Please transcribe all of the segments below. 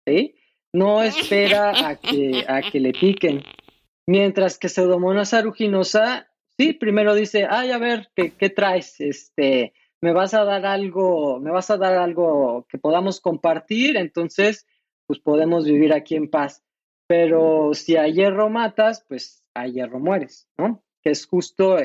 ¿sí? No espera a que le piquen. Mientras que Pseudomonas aeruginosa, sí, primero dice, ay, a ver, ¿qué traes? Me vas a dar algo que podamos compartir, entonces, pues podemos vivir aquí en paz. Pero si a hierro matas, pues a hierro mueres, ¿no? Que es justo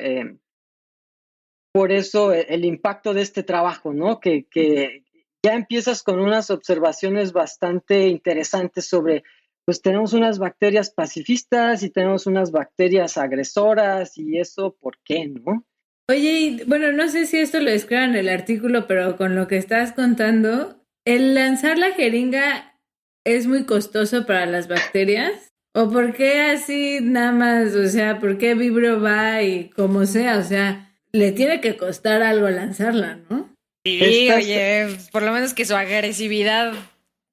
por eso el impacto de este trabajo, ¿no? Que ya empiezas con unas observaciones bastante interesantes sobre, pues tenemos unas bacterias pacifistas y tenemos unas bacterias agresoras y eso, ¿por qué, no? Oye, y, bueno, no sé si esto lo escriban en el artículo, pero con lo que estás contando, ¿el lanzar la jeringa es muy costoso para las bacterias? ¿O por qué así nada más? O sea, ¿por qué Vibrio va y como sea? O sea, le tiene que costar algo lanzarla, ¿no? Sí, Estas, oye, por lo menos que su agresividad,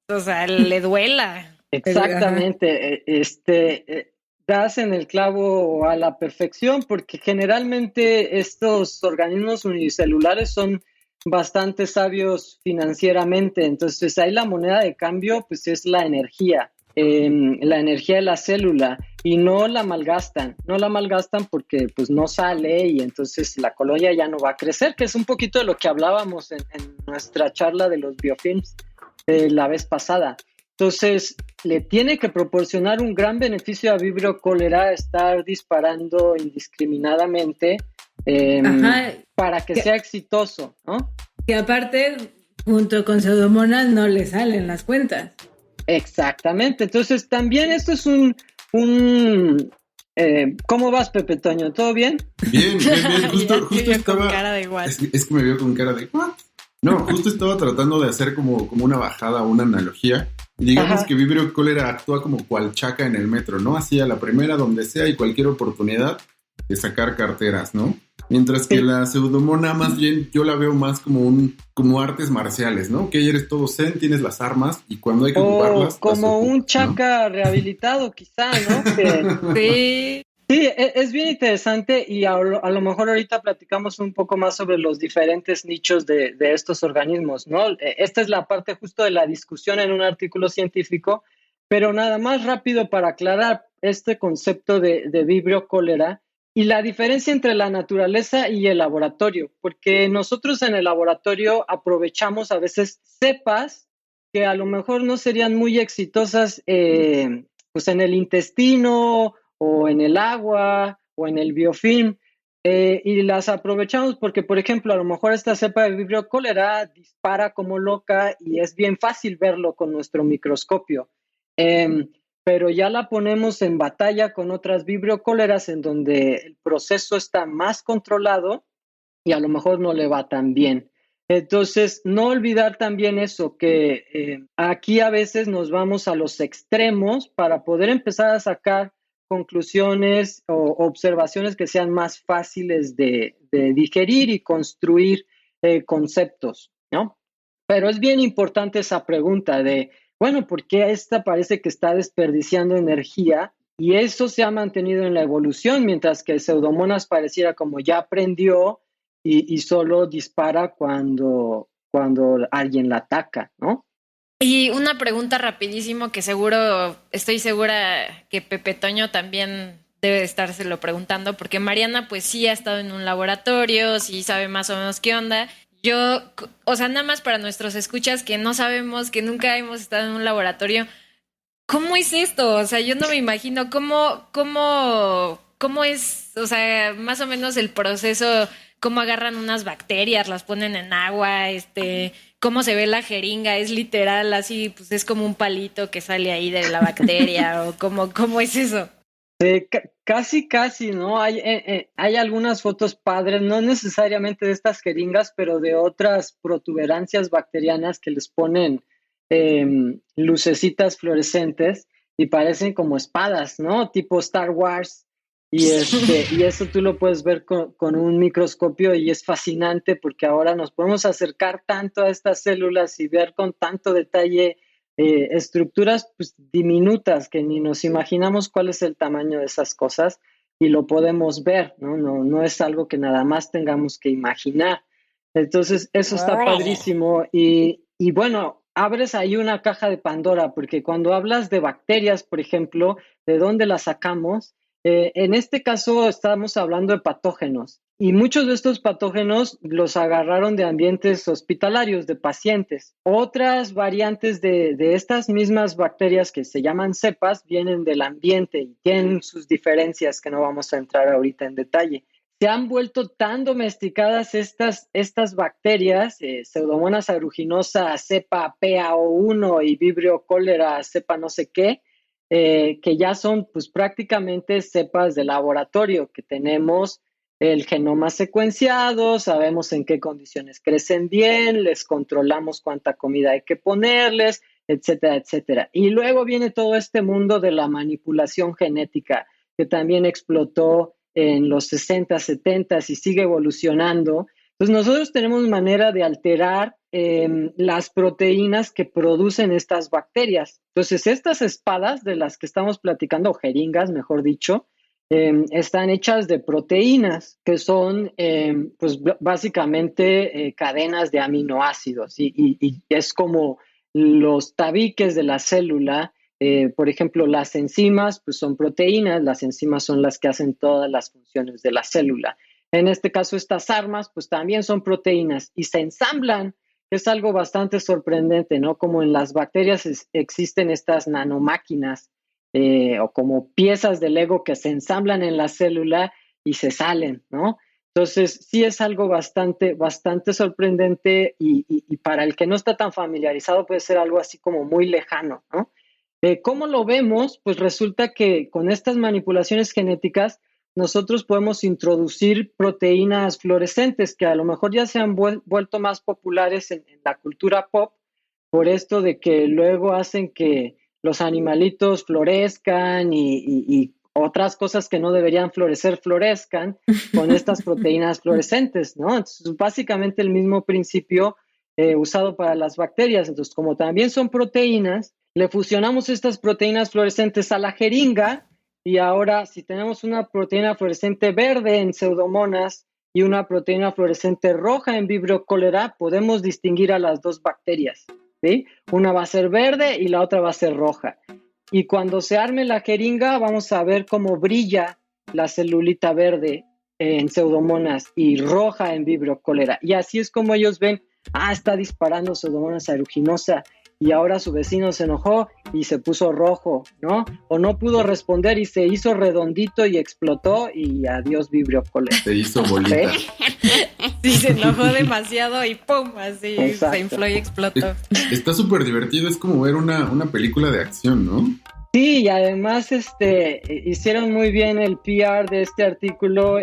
o sea, le duela. Ajá. exactamente, das en el clavo a la perfección, porque generalmente estos organismos unicelulares son bastante sabios financieramente, entonces ahí la moneda de cambio pues es la energía de la célula, y no la malgastan porque pues no sale y entonces la colonia ya no va a crecer, que es un poquito de lo que hablábamos en nuestra charla de los biofilms la vez pasada. Entonces, le tiene que proporcionar un gran beneficio a Vibrio cólera estar disparando indiscriminadamente eh, Ajá, para que que, sea exitoso, ¿no? que aparte, junto con Pseudomonas, no le salen las cuentas. Exactamente. Entonces, también esto es ¿cómo vas, Pepe Toño? ¿Todo bien? Bien, bien, bien. Ya te Justo vio con estaba. cara de what. Es que me vio con cara de ¿what? No, justo estaba tratando de hacer como una bajada o una analogía. Y digamos Ajá. que Vibrio cólera actúa como cual chaca en el metro, ¿no? Así a la primera, donde sea y cualquier oportunidad de sacar carteras, ¿no? Mientras que Sí. la pseudomona, más bien, yo la veo más como artes marciales, ¿no? Que eres todo zen, tienes las armas y cuando hay que O ocuparlas, las como un ocupas, ¿no? chaca rehabilitado, quizá, ¿no? Sí, Sí, es bien interesante y a lo mejor ahorita platicamos un poco más sobre los diferentes nichos de estos organismos, ¿no? Esta es la parte justo de la discusión en un artículo científico, pero nada más rápido para aclarar este concepto de Vibrio cólera y la diferencia entre la naturaleza y el laboratorio, porque nosotros en el laboratorio aprovechamos a veces cepas que a lo mejor no serían muy exitosas pues en el intestino o en el agua o en el biofilm, y las aprovechamos porque, por ejemplo, a lo mejor esta cepa de Vibrio cólera dispara como loca y es bien fácil verlo con nuestro microscopio. Pero ya la ponemos en batalla con otras Vibrio cóleras en donde el proceso está más controlado y a lo mejor no le va tan bien. Entonces, no olvidar también eso, que aquí a veces nos vamos a los extremos para poder empezar a sacar conclusiones o observaciones que sean más fáciles de digerir y construir conceptos, ¿no? Pero es bien importante esa pregunta de, bueno, ¿por qué esta parece que está desperdiciando energía? Y eso se ha mantenido en la evolución, mientras que Pseudomonas pareciera como ya aprendió y solo dispara cuando alguien la ataca, ¿no? y una pregunta rapidísimo que seguro, estoy segura que Pepe Toño también debe de estárselo preguntando, porque Mariana pues sí ha estado en un laboratorio, sí sabe más o menos qué onda. Yo, o sea, nada más para nuestros escuchas que no sabemos, que nunca hemos estado en un laboratorio, ¿cómo es esto? O sea, yo no me imagino cómo es, o sea, más o menos el proceso, cómo agarran unas bacterias, las ponen en agua, cómo se ve la jeringa, es literal así, pues es como un palito que sale ahí de la bacteria, o cómo es eso. Casi, ¿no? Hay algunas fotos padres, no necesariamente de estas jeringas, pero de otras protuberancias bacterianas que les ponen lucecitas fluorescentes y parecen como espadas, ¿no? Tipo Star Wars. Y eso tú lo puedes ver con un microscopio y es fascinante porque ahora nos podemos acercar tanto a estas células y ver con tanto detalle estructuras pues, diminutas que ni nos imaginamos cuál es el tamaño de esas cosas y lo podemos ver, ¿no? No es algo que nada más tengamos que imaginar. Entonces, eso está Órale. padrísimo y bueno, abres ahí una caja de Pandora, porque cuando hablas de bacterias, por ejemplo, ¿de dónde las sacamos? En este caso estamos hablando de patógenos y muchos de estos patógenos los agarraron de ambientes hospitalarios, de pacientes. Otras variantes de estas mismas bacterias que se llaman cepas vienen del ambiente y tienen sus diferencias que no vamos a entrar ahorita en detalle. Se han vuelto tan domesticadas estas bacterias, Pseudomonas aeruginosa cepa PAO1 y Vibrio cholera cepa no sé qué, que ya son pues prácticamente cepas de laboratorio, que tenemos el genoma secuenciado, sabemos en qué condiciones crecen bien, les controlamos cuánta comida hay que ponerles, etcétera, etcétera. Y luego viene todo este mundo de la manipulación genética, que también explotó en los 60, 70 y sigue evolucionando. Entonces nosotros tenemos manera de alterar las proteínas que producen estas bacterias. Entonces estas espadas de las que estamos platicando, o jeringas mejor dicho, están hechas de proteínas que son pues básicamente cadenas de aminoácidos y es como los tabiques de la célula. Por ejemplo, las enzimas pues son proteínas, las enzimas son las que hacen todas las funciones de la célula. En este caso, estas armas pues también son proteínas y se ensamblan, que es algo bastante sorprendente, ¿no? Como en las bacterias existen estas nanomáquinas o como piezas de Lego que se ensamblan en la célula y se salen, ¿no? Entonces, sí es algo bastante sorprendente y para el que no está tan familiarizado puede ser algo así como muy lejano, ¿no? ¿Cómo lo vemos? Pues resulta que con estas manipulaciones genéticas nosotros podemos introducir proteínas fluorescentes que a lo mejor ya se han vuelto más populares en la cultura pop por esto de que luego hacen que los animalitos florezcan y otras cosas que no deberían florecer florezcan con estas proteínas fluorescentes, ¿no? Entonces, básicamente el mismo principio usado para las bacterias. Entonces, como también son proteínas, le fusionamos estas proteínas fluorescentes a la jeringa y ahora si tenemos una proteína fluorescente verde en Pseudomonas y una proteína fluorescente roja en Vibrio cholera, podemos distinguir a las dos bacterias, ¿sí? Una va a ser verde y la otra va a ser roja. Y cuando se arme la jeringa vamos a ver cómo brilla la celulita verde en Pseudomonas y roja en Vibrio cholera. Y así es como ellos ven, está disparando Pseudomonas aeruginosa. Y ahora su vecino se enojó y se puso rojo, ¿no? O no pudo responder y se hizo redondito y explotó y adiós Vibrio cholera. Se hizo bolita. Sí, se enojó demasiado y ¡pum! Así Exacto. se infló y explotó. Está súper divertido, es como ver una película de acción, ¿no? Sí, y además hicieron muy bien el PR de este artículo.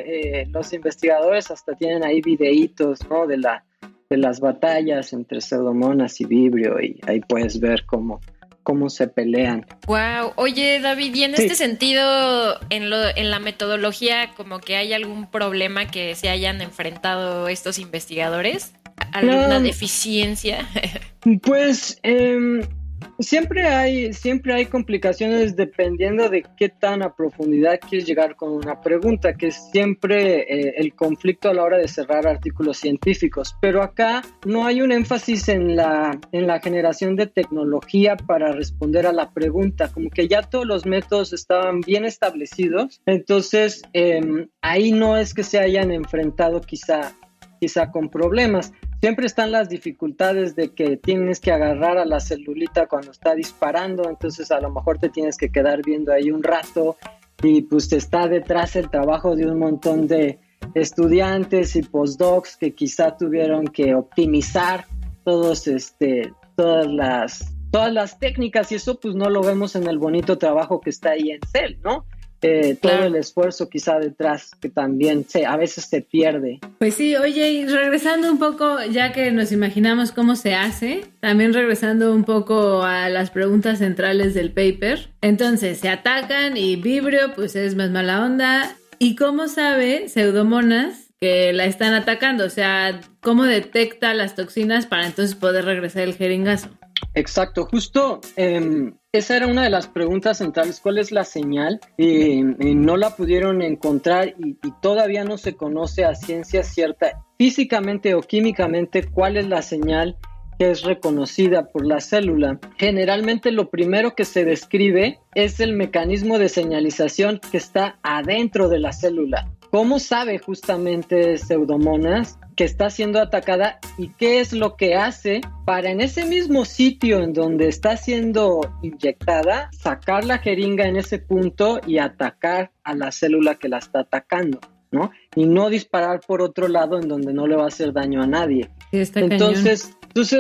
Los investigadores hasta tienen ahí videitos, ¿no? De las batallas entre Pseudomonas y Vibrio y ahí puedes ver cómo se pelean. Wow. Oye, David, y en Sí. este sentido, en la metodología, como que hay algún problema que se hayan enfrentado estos investigadores, alguna deficiencia. Pues siempre hay complicaciones dependiendo de qué tan a profundidad quieres llegar con una pregunta, que es siempre el conflicto a la hora de cerrar artículos científicos. Pero acá no hay un énfasis en la generación de tecnología para responder a la pregunta, como que ya todos los métodos estaban bien establecidos, entonces ahí no es que se hayan enfrentado quizá con problemas. Siempre están las dificultades de que tienes que agarrar a la celulita cuando está disparando, entonces a lo mejor te tienes que quedar viendo ahí un rato y pues te está detrás el trabajo de un montón de estudiantes y postdocs que quizá tuvieron que optimizar todas las técnicas y eso pues no lo vemos en el bonito trabajo que está ahí en Cell, ¿no? Todo el esfuerzo quizá detrás que también a veces se pierde. Pues sí, oye, y regresando un poco, ya que nos imaginamos cómo se hace, también regresando un poco a las preguntas centrales del paper. Entonces, se atacan y Vibrio pues es más mala onda. ¿Y cómo sabe Pseudomonas que la están atacando? O sea, ¿cómo detecta las toxinas para entonces poder regresar el jeringazo? Exacto, justo esa era una de las preguntas centrales, ¿cuál es la señal? Y no la pudieron encontrar y todavía no se conoce a ciencia cierta físicamente o químicamente cuál es la señal que es reconocida por la célula, generalmente lo primero que se describe es el mecanismo de señalización que está adentro de la célula. ¿Cómo sabe justamente Pseudomonas que está siendo atacada y qué es lo que hace para en ese mismo sitio en donde está siendo inyectada, sacar la jeringa en ese punto y atacar a la célula que la está atacando, ¿no? Y no disparar por otro lado en donde no le va a hacer daño a nadie. Sí, está Entonces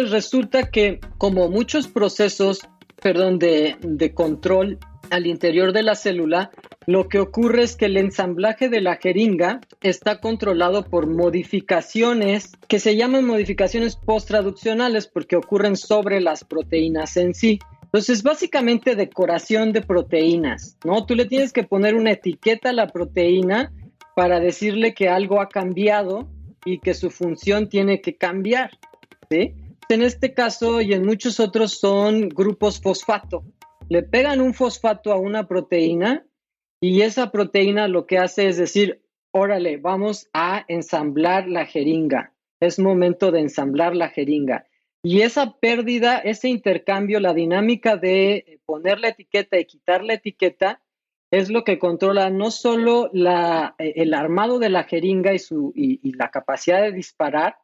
resulta que como muchos procesos, de control al interior de la célula, lo que ocurre es que el ensamblaje de la jeringa está controlado por modificaciones que se llaman modificaciones posttraduccionales porque ocurren sobre las proteínas en sí. Entonces, básicamente decoración de proteínas, ¿no? Tú le tienes que poner una etiqueta a la proteína para decirle que algo ha cambiado y que su función tiene que cambiar, ¿sí? En este caso y en muchos otros son grupos fosfato. Le pegan un fosfato a una proteína y esa proteína lo que hace es decir, órale, vamos a ensamblar la jeringa. Es momento de ensamblar la jeringa. Y esa pérdida, ese intercambio, la dinámica de poner la etiqueta y quitar la etiqueta, es lo que controla no solo el armado de la jeringa y la capacidad de disparar,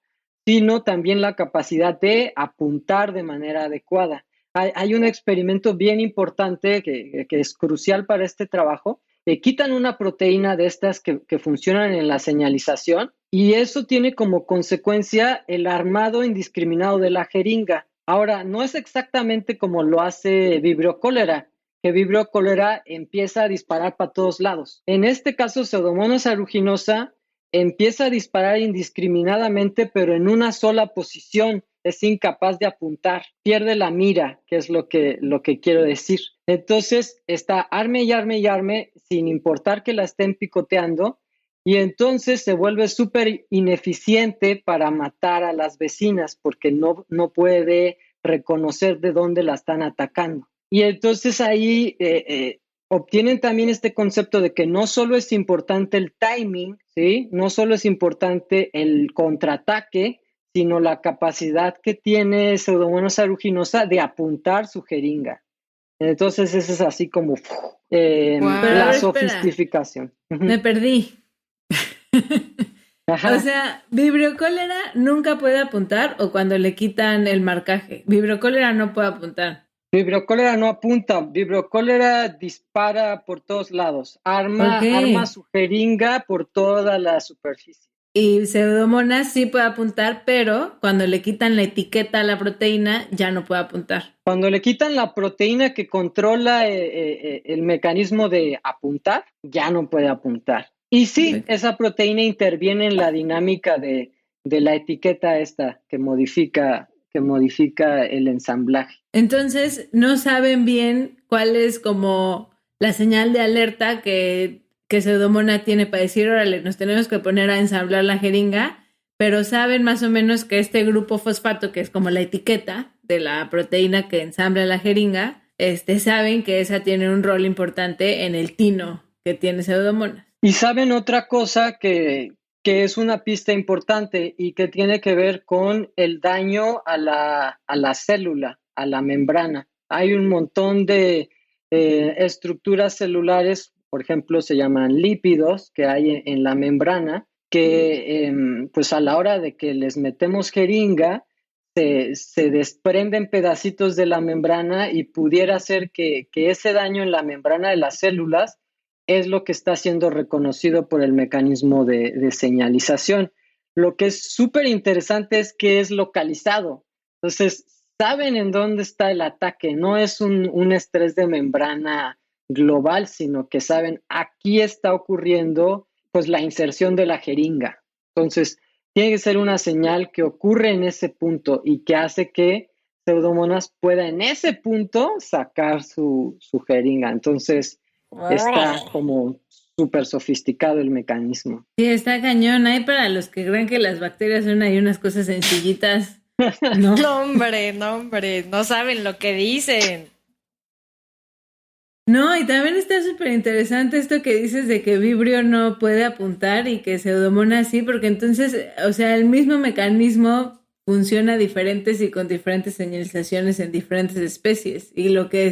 sino también la capacidad de apuntar de manera adecuada. Hay un experimento bien importante que es crucial para este trabajo. Quitan una proteína de estas que funcionan en la señalización y eso tiene como consecuencia el armado indiscriminado de la jeringa. Ahora, no es exactamente como lo hace Vibrio cholera, que Vibrio cholera empieza a disparar para todos lados. En este caso, Pseudomonas aeruginosa empieza a disparar indiscriminadamente, pero en una sola posición. Es incapaz de apuntar, pierde la mira, que es lo que quiero decir. Entonces está arme y arme y arme sin importar que la estén picoteando y entonces se vuelve súper ineficiente para matar a las vecinas porque no puede reconocer de dónde la están atacando. Y entonces ahí obtienen también este concepto de que no solo es importante el timing, ¿sí? No solo es importante el contraataque, sino la capacidad que tiene Pseudomonas aeruginosa de apuntar su jeringa. Entonces, eso es así como la sofisticación. Me perdí. Ajá. O sea, Vibrio cholera nunca puede apuntar o cuando le quitan el marcaje. Vibrio cholera no puede apuntar. Vibrio cholera no apunta, Vibrio cholera dispara por todos lados, arma su jeringa por toda la superficie. Y Pseudomonas sí puede apuntar, pero cuando le quitan la etiqueta a la proteína, ya no puede apuntar. Cuando le quitan la proteína que controla el mecanismo de apuntar, ya no puede apuntar. Y sí, esa proteína interviene en la dinámica de la etiqueta esta que modifica el ensamblaje. Entonces, no saben bien cuál es como la señal de alerta que Pseudomonas tiene para decir, órale, nos tenemos que poner a ensamblar la jeringa, pero saben más o menos que este grupo fosfato, que es como la etiqueta de la proteína que ensambla la jeringa, saben que esa tiene un rol importante en el tino que tiene Pseudomonas. Y saben otra cosa que es una pista importante y que tiene que ver con el daño a la célula, a la membrana. Hay un montón de estructuras celulares, por ejemplo, se llaman lípidos que hay en la membrana, que pues a la hora de que les metemos jeringa, se desprenden pedacitos de la membrana y pudiera ser que ese daño en la membrana de las células es lo que está siendo reconocido por el mecanismo de señalización. Lo que es súper interesante es que es localizado. Entonces, saben en dónde está el ataque. No es un estrés de membrana global, sino que saben aquí está ocurriendo pues la inserción de la jeringa. Entonces, tiene que ser una señal que ocurre en ese punto y que hace que Pseudomonas pueda en ese punto sacar su jeringa. Entonces, está como súper sofisticado el mecanismo. Sí, está cañón. Hay para los que creen que las bacterias son ahí unas cosas sencillitas. No, no, hombre, no saben lo que dicen. No, y también está súper interesante esto que dices de que Vibrio no puede apuntar y que Pseudomonas sí, porque entonces, o sea, el mismo mecanismo funciona diferentes y con diferentes señalizaciones en diferentes especies. Y lo que